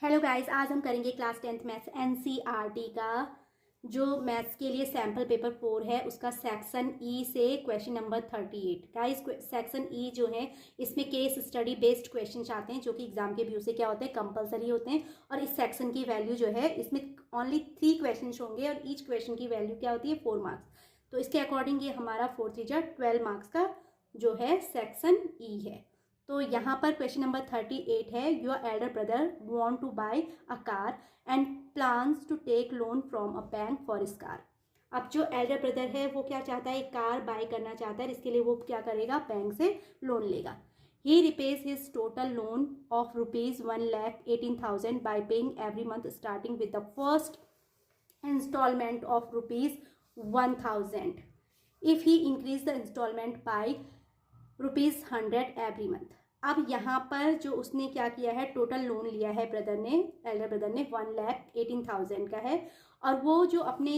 Hello guys, आज हम करेंगे क्लास 10th मैथ्स एनसीईआरटी का जो मैथ्स के लिए सैम्पल पेपर 4 है उसका सेक्शन ई से question number 38। Guys section E जो है इसमें केस स्टडी बेस्ड क्वेश्चन आते हैं जो कि एग्जाम के व्यू से क्या होते हैं, कंपलसरी होते हैं। और इस सेक्शन की वैल्यू जो है इसमें ओनली 3 क्वेश्चन होंगे और ईच क्वेश्चन की वैल्यू क्या होती है 4 मार्क्स। तो इसके अकॉर्डिंग ये हमारा 4 3 12 मार्क्स का जो है सेक्शन ई है। तो यहाँ पर क्वेश्चन नंबर 38 है, your elder brother want to buy a car and plans to take loan from a bank for this car. अब जो एल्डर ब्रदर है वो क्या चाहता है, एक कार बाय करना चाहता है। इसके लिए वो क्या करेगा, बैंक से लोन लेगा। He repays his total loan of ₹1,18,000 by paying every month starting with the first instalment of ₹1,000 if he increase the instalment by ₹100 every month. अब यहाँ पर जो उसने क्या किया है, टोटल लोन लिया है ब्रदर ने, एल्डर ब्रदर ने 1,18,000 का है। और वो जो अपने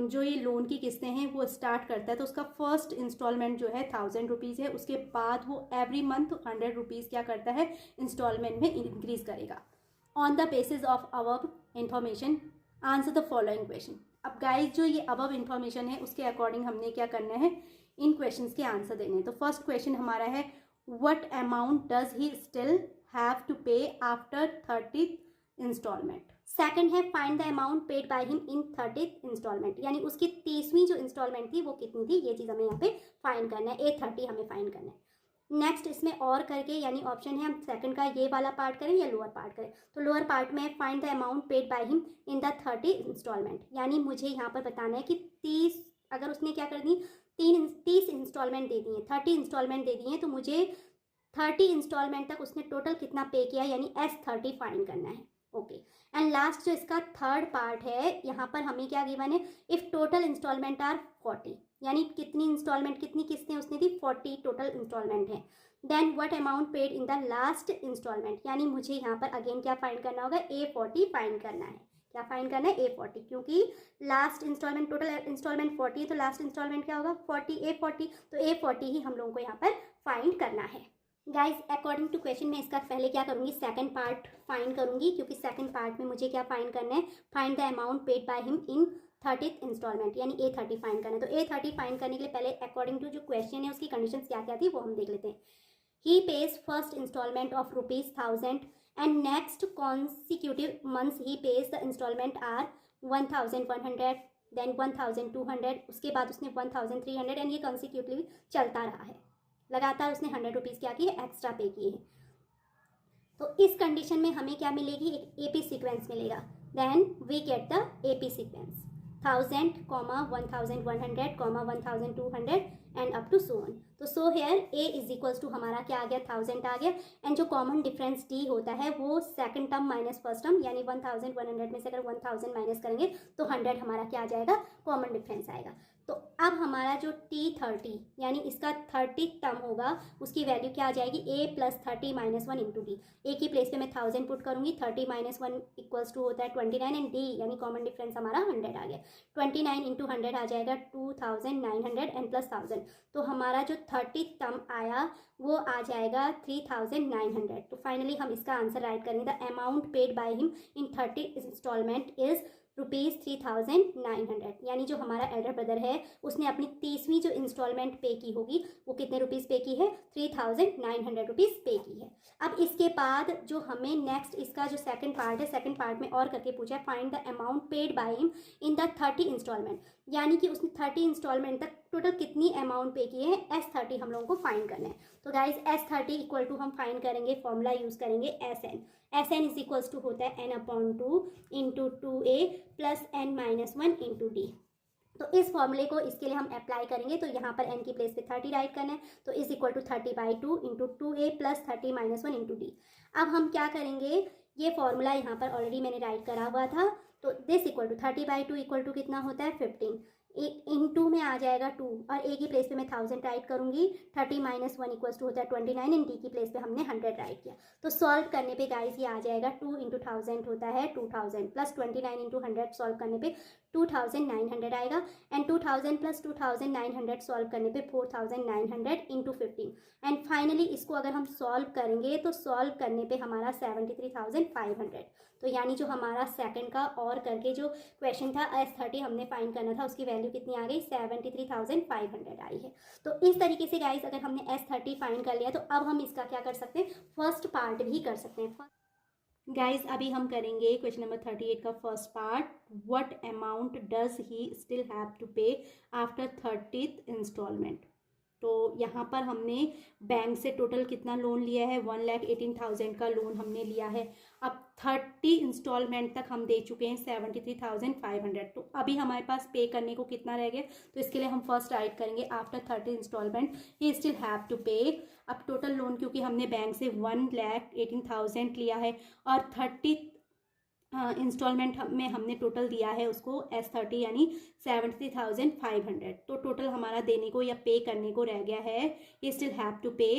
जो ये लोन की किस्तें हैं वो स्टार्ट करता है तो उसका फर्स्ट इंस्टॉलमेंट जो है ₹1,000 है। उसके बाद वो एवरी मंथ ₹100 क्या करता है, इंस्टॉलमेंट में इंक्रीज करेगा। On the basis of above information answer the following question. अब गाइस जो ये अबव इंफॉर्मेशन है उसके अकॉर्डिंग हमने क्या करना है, इन क्वेश्चंस के आंसर देने हैं। तो फर्स्ट क्वेश्चन हमारा है, what amount does he still have to pay after 30th instalment. Second है, find the amount paid by him in 30th instalment, यानी उसकी 30वीं जो इंस्टॉलमेंट थी वो कितनी थी, ये चीज हमें यहाँ पे फाइंड करना है। A30 हमें फाइंड करना है। नेक्स्ट इसमें और करके, यानी ऑप्शन है हम सेकंड का ये वाला पार्ट करें या लोअर पार्ट करें। तो लोअर पार्ट में find the amount paid by him in the 30th instalment, यानी मुझे यहाँ पर बताना है कि 30, अगर उसने क्या कर दी, 30 इंस्टॉलमेंट दे दी है, 30 इंस्टॉलमेंट दे दी है, तो मुझे 30 इंस्टॉलमेंट तक उसने टोटल कितना पे किया, यानी S30 फाइंड करना है। ओके, एंड लास्ट जो इसका थर्ड पार्ट है, यहाँ पर हमें क्या गिवन है, इफ टोटल इंस्टॉलमेंट आर 40, यानी कितनी इंस्टॉलमेंट, कितनी किस्तें उसने दी, 40 टोटल इंस्टॉलमेंट है। Then what amount paid in the last instalment, यानी मुझे यहाँ पर अगेन क्या फाइंड करना होगा, A40 फाइंड करना है। क्या फाइंड करना है, A40, क्योंकि लास्ट इंस्टॉलमेंट, टोटल इंस्टॉलमेंट 40 है तो लास्ट इंस्टॉलमेंट क्या होगा 40, A40, तो A40 ही हम लोगों को यहाँ पर फाइंड करना है। गाइज अकॉर्डिंग टू क्वेश्चन में इसका पहले क्या करूंगी, सेकंड पार्ट फाइंड करूंगी, क्योंकि सेकंड पार्ट में मुझे क्या फाइंड करना है, find the amount paid by him in 30th instalment, यानी A30 फाइंड करना है। तो A30 फाइंड करने के लिए पहले अकॉर्डिंग टू जो क्वेश्चन है उसकी कंडीशंस क्या क्या थी वो हम देख लेते हैं। He pays first instalment of ₹1,000 and next consecutive months he pays the instalment are 1,100, then 1,200, उसके बाद उसने 1,300 एंड ये कॉन्सिक्यूटिवली चलता रहा है, लगातार उसने ₹100 क्या किए, एक्स्ट्रा पे किए हैं। तो इस कंडीशन में हमें क्या मिलेगी, एक एपी सीक्वेंस मिलेगा। Then we get the AP sequence 1000, 1,100, 1,200 and up to so on. तो so here a is equals to हमारा क्या आ गया, 1000 आ गया। एंड जो कॉमन डिफरेंस डी होता है वो second term minus first term, यानी 1,100 में से अगर 1,000 माइनस करेंगे तो 100 हमारा क्या आ जाएगा, कॉमन डिफरेंस आएगा। तो अब हमारा जो T30 यानी इसका 30 टर्म होगा उसकी वैल्यू क्या आ जाएगी, A + 30 - 1 इंटू डी। ए की प्लेस पे मैं 1000 पुट करूंगी, 30 - 1 इक्वल्स टू होता है 29 एंड डी यानी कॉमन डिफरेंस हमारा 100 आ गया। 29 इंटू 100 आ जाएगा 2,900 एंड प्लस 1000, तो हमारा जो 30 टर्म आया वो आ जाएगा 3,900। तो फाइनली हम इसका आंसर राइट करेंगे, the amount paid by him in 30 instalment is ₹3,900, यानी जो हमारा एल्डर ब्रदर है उसने अपनी 30वीं जो इंस्टॉलमेंट पे की होगी वो कितने रुपीस पे की है, ₹3,900 पे की है। अब इसके बाद जो हमें नेक्स्ट इसका जो सेकंड पार्ट है, सेकंड पार्ट में और करके पूछा है, find the amount paid by him in the 30 instalment, यानी कि उसने 30 इंस्टॉलमेंट तक टोटल कितनी अमाउंट पे की है, S30 हम लोगों को फाइंड करना है। तो गाइज S30 इक्वल टू हम फाइंड करेंगे, फॉर्मूला यूज करेंगे SN इज इक्वल्स टू होता है N/2 into 2A plus N - 1 into D. तो इस फॉर्मूले को इसके लिए हम अप्लाई करेंगे, तो यहाँ पर n की प्लेस पे 30 राइट करना है, तो is equal to 30/2 into 2A plus 30 - 1 into D. अब हम क्या करेंगे, ये फॉर्मूला यहाँ पर ऑलरेडी मैंने राइट करा हुआ था, तो this equal to 30/2 equal to कितना होता है 15, इंटू में आ जाएगा 2 और ए की प्लेस पे मैं 1000 राइट करूंगी, 30 - 1 इक्वल्स टू होता है 29 एंड डी की प्लेस पे हमने 100 राइट किया। तो सॉल्व करने पे गाइस ये आ जाएगा 2 इंटू 1000 होता है 2000 प्लस 29 इंटू 100 सॉल्व करने पे 2900 आएगा। एंड 2000 प्लस 2900 सॉल्व करने पे 4900 इंटू 15। एंड फाइनली इसको अगर हम सॉल्व करेंगे तो सॉल्व करने पे हमारा 73,500। तो यानी जो हमारा सेकंड का और करके जो क्वेश्चन था S30 हमने फाइंड करना था, उसकी वैल्यू कितनी आ गई, 73,500 आई है। तो इस तरीके से गाइस अगर हमने S30 फाइंड कर लिया तो अब हम इसका क्या कर सकते हैं, फर्स्ट पार्ट भी कर सकते हैं। गाइज अभी हम करेंगे क्वेश्चन नंबर 38 का first part. What amount does he still have to pay after 30th instalment. तो यहाँ पर हमने बैंक से टोटल कितना लोन लिया है, 1,18,000 का लोन हमने लिया है। अब 30 इंस्टॉलमेंट तक हम दे चुके हैं 73,500। तो अभी हमारे पास पे करने को कितना रह गया, तो इसके लिए हम फर्स्ट राइट करेंगे after 30 instalment he still have to pay. अब टोटल लोन क्योंकि हमने बैंक से 1,18,000 लिया है और 30 इंस्टॉलमेंट में हमने टोटल दिया है उसको S30 यानी 73,500। तो टोटल हमारा देने को या पे करने को रह गया है, ये स्टिल हैव टू पे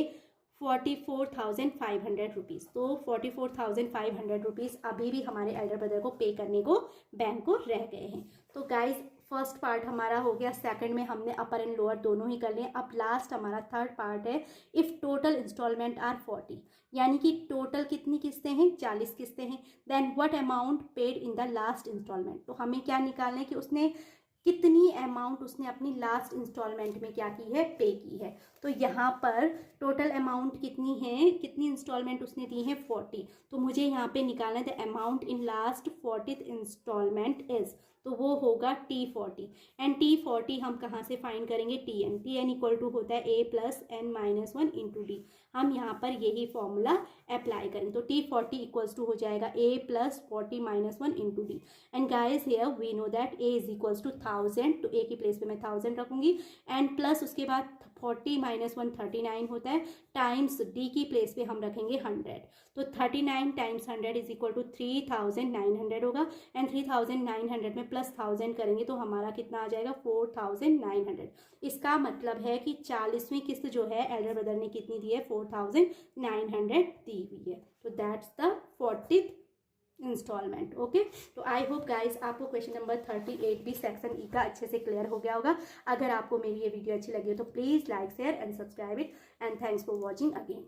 44,500 रुपीज़। तो 44,500 रुपीज़ अभी भी हमारे एल्डर ब्रदर को पे करने को बैंक को रह गए हैं। तो गाइज फर्स्ट पार्ट हमारा हो गया, सेकंड में हमने अपर एंड लोअर दोनों ही कर लिए। अब लास्ट हमारा थर्ड पार्ट है, इफ़ टोटल इंस्टॉलमेंट आर 40, यानी कि टोटल कितनी किस्तें हैं, 40 किस्तें हैं। Then what amount paid in the last instalment. तो हमें क्या निकालना है कि उसने कितनी अमाउंट उसने अपनी लास्ट इंस्टॉलमेंट में क्या की है, पे की है। तो यहाँ पर टोटल अमाउंट कितनी है, कितनी इंस्टॉलमेंट उसने दी है, 40। तो मुझे यहाँ पे निकालना है the amount in last 40th instalment is, तो वो होगा T40। एंड T40 हम कहाँ से फाइंड करेंगे, TN इक्वल टू होता है A plus N-1 into D. हम यहाँ पर यही फॉर्मूला अप्लाई करें तो T40 इक्वल्स टू हो जाएगा A plus 40-1 into D. And guys here we know that A is equals to 1000, तो A की प्लेस पे मैं 1000 रखूंगी। एंड प्लस उसके बाद 40-1 39 होता है, टाइम्स D की प्लेस पे हम रखेंगे 100। तो 39 टाइम्स 100 इज इक्वल टू 3,900 होगा। एंड 3,900 में प्लस 1000 करेंगे तो हमारा कितना आ जाएगा, 4,900। इसका मतलब है कि 40वीं किस्त जो है एल्डर ब्रदर ने कितनी दी है, 4,900 दी हुई है। तो that's the 40th instalment. Okay, तो आई होप गाइस आपको क्वेश्चन नंबर 38 भी सेक्शन ई का अच्छे से क्लियर हो गया होगा। अगर आपको मेरी ये वीडियो अच्छी लगी हो तो please like share and subscribe it. And thanks for watching again.